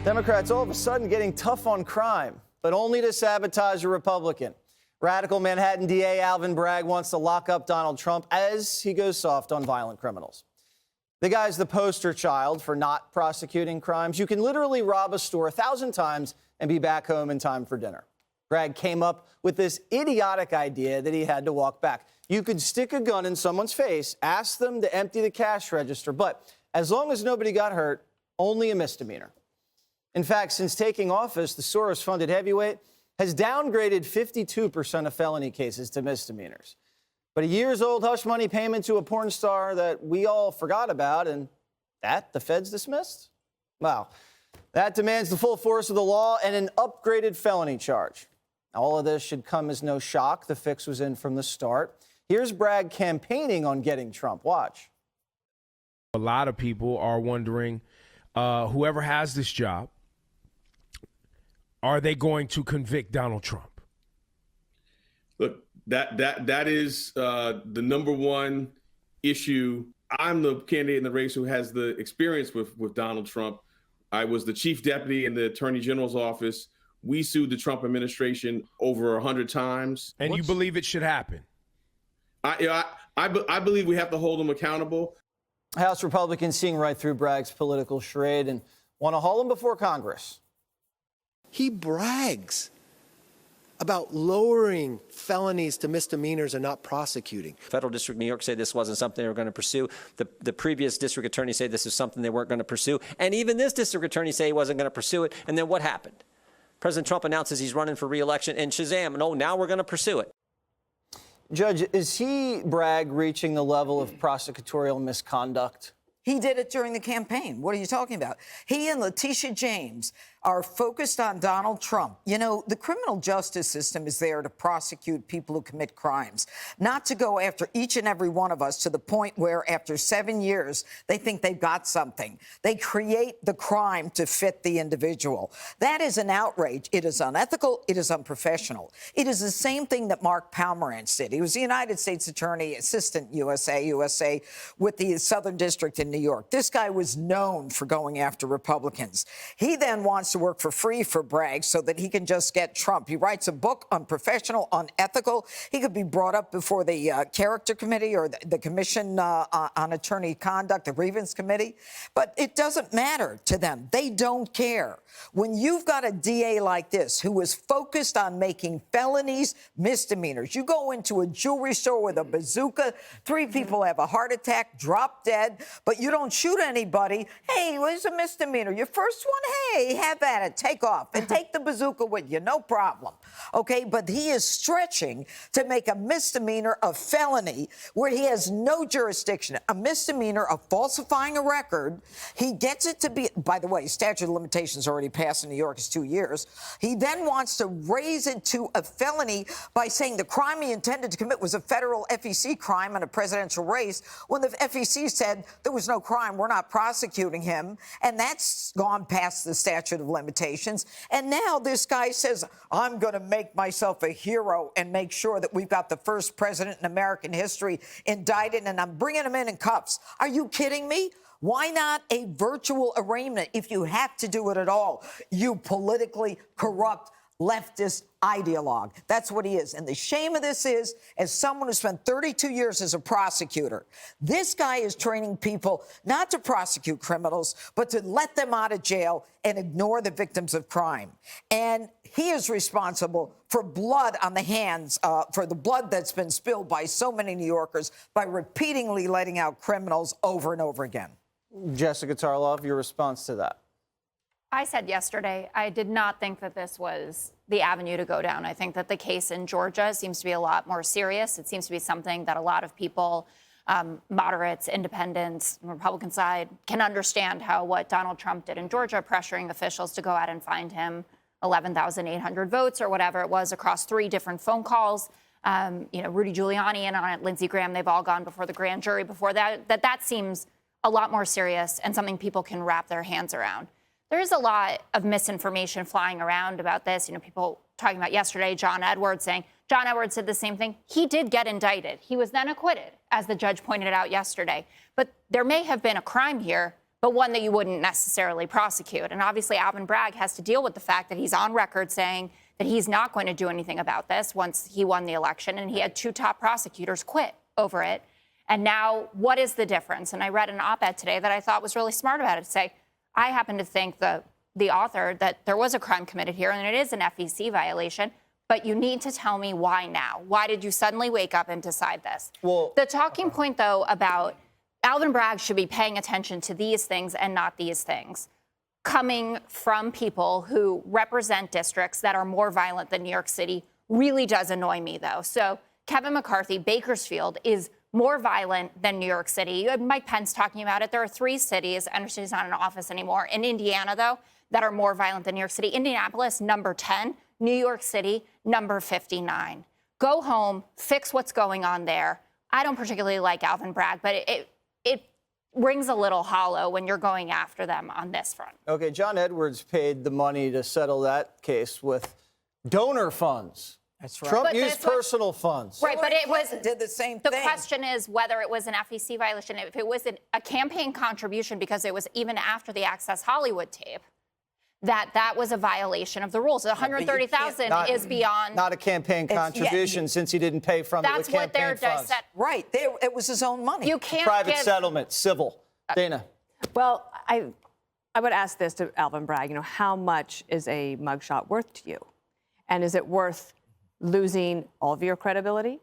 Democrats all of a sudden getting tough on crime, but only to sabotage a Republican. Radical Manhattan DA Alvin Bragg wants to lock up Donald Trump as he goes soft on violent criminals. The guy's the poster child for not prosecuting crimes. You can literally rob a store 1,000 times and be back home in time for dinner. Bragg came up with this idiotic idea that he had to walk back. You could stick a gun in someone's face, ask them to empty the cash register, but as long as nobody got hurt, only a misdemeanor. In fact, since taking office, the Soros-funded heavyweight has downgraded 52% of felony cases to misdemeanors. But a years-old hush money payment to a porn star that we all forgot about, and that the feds dismissed? Wow. That demands the full force of the law and an upgraded felony charge. All of this should come as no shock. The fix was in from the start. Here's Bragg campaigning on getting Trump. Watch. A lot of people are wondering, whoever has this job, are they going to convict Donald Trump? Look, that is the number one issue. I'm the candidate in the race who has the experience with Donald Trump. I was the chief deputy in the attorney general's office. We sued the Trump administration over 100 times. And you believe it should happen? I believe we have to hold them accountable. House Republicans seeing right through Bragg's political charade and want to haul him before Congress. He brags about lowering felonies to misdemeanors and not prosecuting. Federal District of New York said this wasn't something they were going to pursue. The previous district attorney said this is something they weren't going to pursue. And even this district attorney said he wasn't going to pursue it. And then what happened? President Trump announces he's running for re-election, and shazam, no, now we're going to pursue it. Judge, is Bragg reaching the level of prosecutorial misconduct? He did it during the campaign. What are you talking about? He and Letitia James are focused on Donald Trump. You know, the criminal justice system is there to prosecute people who commit crimes, not to go after each and every one of us to the point where after 7 years, they think they've got something. They create the crime to fit the individual. That is an outrage. It is unethical. It is unprofessional. It is the same thing that Mark Pomerantz did. He was the United States Attorney, Assistant USA, with the Southern District in New York. This guy was known for going after Republicans. He then wants to work for free for Bragg so that he can just get Trump. He writes a book, unprofessional, unethical. He could be brought up before the Character Committee or the Commission on Attorney Conduct, the Grievance Committee. But it doesn't matter to them. They don't care. When you've got a DA like this who is focused on making felonies misdemeanors, you go into a jewelry store with a bazooka, 3 people have a heart attack, drop dead, but you don't shoot anybody. Hey, it was a misdemeanor. Your first one, hey, have at it, take off, and take the bazooka with you, no problem. Okay, but he is stretching to make a misdemeanor a felony where he has no jurisdiction. A misdemeanor of falsifying a record, he gets it to be, by the way, statute of limitations already passed in New York is 2 years. He then wants to raise it to a felony by saying the crime he intended to commit was a federal FEC crime in a presidential race, when the FEC said there was no crime, we're not prosecuting him, and that's gone past the statute of limitations. And now this guy says, I'm going to make myself a hero and make sure that we've got the first president in American history indicted, and I'm bringing him in cuffs. Are you kidding me? Why not a virtual arraignment if you have to do it at all? You politically corrupt leftist ideologue. That's what he is. And the shame of this is, as someone who spent 32 years as a prosecutor, this guy is training people not to prosecute criminals, but to let them out of jail and ignore the victims of crime. And he is responsible for blood on the hands, for the blood that's been spilled by so many New Yorkers by repeatedly letting out criminals over and over again. Jessica Tarlov, your response to that? I said yesterday, I did not think that this was the avenue to go down. I think that the case in Georgia seems to be a lot more serious. It seems to be something that a lot of people, moderates, independents, Republican side, can understand how what Donald Trump did in Georgia, pressuring officials to go out and find him 11,800 votes or whatever it was across 3 different phone calls. Rudy Giuliani in on it, Lindsey Graham, they've all gone before the grand jury before that. That seems a lot more serious and something people can wrap their hands around. There is a lot of misinformation flying around about this. People talking about yesterday, John Edwards saying, John Edwards did the same thing. He did get indicted. He was then acquitted, as the judge pointed out yesterday. But there may have been a crime here, but one that you wouldn't necessarily prosecute. And obviously, Alvin Bragg has to deal with the fact that he's on record saying that he's not going to do anything about this once he won the election, and he had 2 top prosecutors quit over it. And now, what is the difference? And I read an op-ed today that I thought was really smart about it, to say, I happen to think the author that there was a crime committed here, and it is an FEC violation, but you need to tell me why now. Why did you suddenly wake up and decide this? Well, the talking point, though, about Alvin Bragg should be paying attention to these things and not these things, coming from people who represent districts that are more violent than New York City, really does annoy me, though. So Kevin McCarthy, Bakersfield, is more violent than New York City. You had Mike Pence talking about it. There are 3 cities, I understand he's not in office anymore, in Indiana, though, that are more violent than New York City. Indianapolis, number 10. New York City, number 59. Go home, fix what's going on there. I don't particularly like Alvin Bragg, but it rings a little hollow when you're going after them on this front. okay, John Edwards paid the money to settle that case with donor funds. That's right. Trump But used this was- personal funds. Right, but it was did the same the thing. question is whether it was an FEC violation. If it was a campaign contribution, because it was even after the Access Hollywood tape, that was a violation of the rules. The 130,000 is beyond. Not a campaign contribution, since he didn't pay from it with That's what they're campaign funds. dissect. Right. It was his own money. You can't Private give. settlement, civil. Dana. Well, I would ask this to Alvin Bragg. You know, how much is a mugshot worth to you? And is it worth losing all of your credibility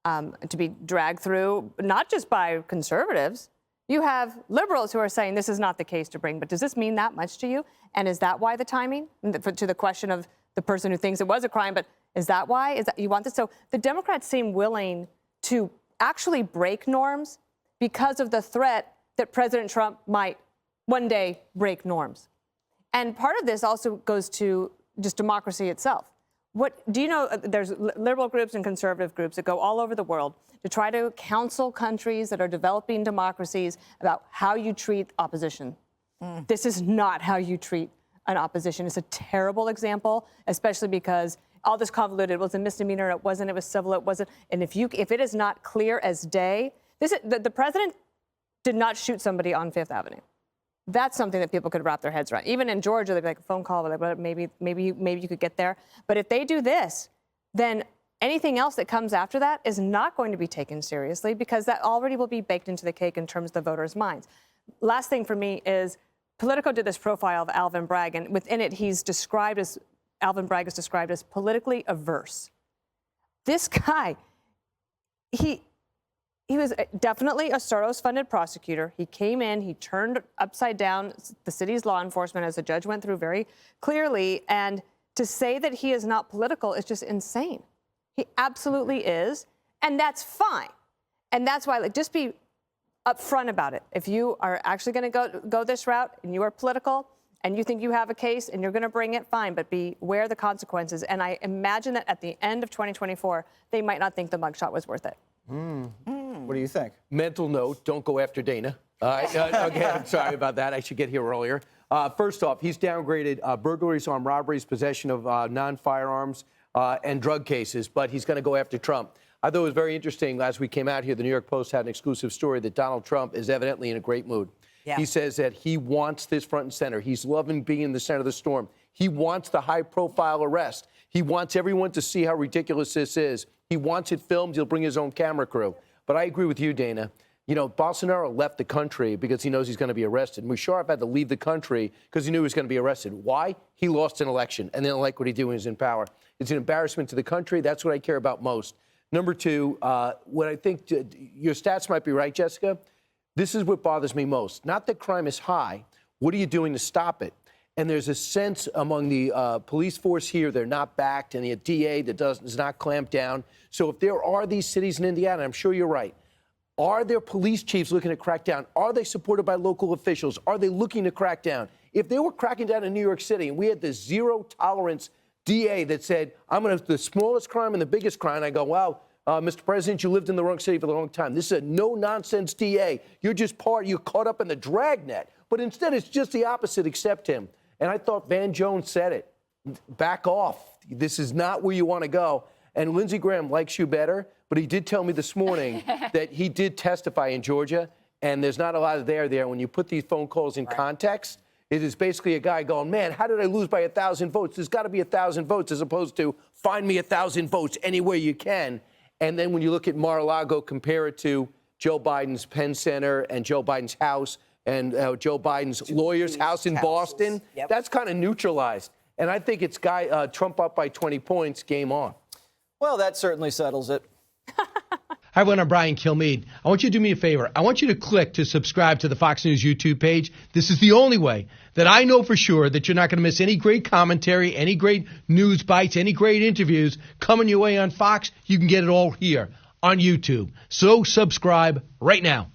to be dragged through, not just by conservatives? You have liberals who are saying this is not the case to bring, but does this mean that much to you? And is that why the timing? To the question of the person who thinks it was a crime, but is that why? Is that you want this? So the Democrats seem willing to actually break norms because of the threat that President Trump might one day break norms. And part of this also goes to just democracy itself. What do you know? There's liberal groups and conservative groups that go all over the world to try to counsel countries that are developing democracies about how you treat opposition. This is not how you treat an opposition. It's a terrible example, especially because all this convoluted, it was a misdemeanor, it wasn't, it was civil, it wasn't. And if it is not clear as day, the president did not shoot somebody on Fifth Avenue. That's something that people could wrap their heads around. Even in Georgia, they'd be like a phone call, like, well, maybe you could get there. But if they do this, then anything else that comes after that is not going to be taken seriously, because that already will be baked into the cake in terms of the voters' minds. Last thing for me is Politico did this profile of Alvin Bragg, and within it, Alvin Bragg is described as politically averse. This guy, he was definitely a Soros-funded prosecutor. He came in, he turned upside down the city's law enforcement, as the judge went through very clearly. And to say that he is not political is just insane. He absolutely is, and that's fine. And that's why, just be upfront about it. If you are actually going to go this route and you are political and you think you have a case and you're going to bring it, fine, but be aware of the consequences. And I imagine that at the end of 2024, they might not think the mugshot was worth it. What do you think? Mental note, don't go after Dana. Again, sorry about that. I should get here earlier. First off, he's downgraded burglaries, armed robberies, possession of non-firearms, and drug cases, but he's going to go after Trump. I thought it was very interesting. As we came out here, the New York Post had an exclusive story that Donald Trump is evidently in a great mood. Yeah. He says that he wants this front and center. He's loving being in the center of the storm. He wants the high-profile arrest. He wants everyone to see how ridiculous this is. He wants it filmed. He'll bring his own camera crew. But I agree with you, Dana. You know, Bolsonaro left the country because he knows he's going to be arrested. Musharraf had to leave the country because he knew he was going to be arrested. Why? He lost an election, and they don't like what he did when he was in power. It's an embarrassment to the country. That's what I care about most. Number two, what I think your stats might be right, Jessica. This is what bothers me most. Not that crime is high. What are you doing to stop it? And there's a sense among the police force here, they're not backed, and the DA that does not clamp down. So if there are these cities in Indiana, I'm sure you're right, are there police chiefs looking to crack down? Are they supported by local officials? Are they looking to crack down? If they were cracking down in New York City and we had the zero tolerance DA that said, I'm going to the smallest crime and the biggest crime, I go, wow, Mr. President, you lived in the wrong city for a long time. This is a no-nonsense DA. You're caught up in the dragnet. But instead, it's just the opposite, accept him. And I thought Van Jones said it. Back off. This is not where you want to go. And Lindsey Graham likes you better, but he did tell me this morning that he did testify in Georgia, and there's not a lot of there. When you put these phone calls in context, it is basically a guy going, man, how did I lose by 1,000 votes? There's got to be 1,000 votes, as opposed to find me 1,000 votes anywhere you can. And then when you look at Mar-a-Lago, compare it to Joe Biden's Penn Center and Joe Biden's house and Joe Biden's lawyer's house in Boston, that's kind of neutralized. And I think it's Trump up by 20 points, game on. Well, that certainly settles it. Hi, everyone. I'm Brian Kilmeade. I want you to do me a favor. I want you to click to subscribe to the Fox News YouTube page. This is the only way that I know for sure that you're not going to miss any great commentary, any great news bites, any great interviews coming your way on Fox. You can get it all here on YouTube. So subscribe right now.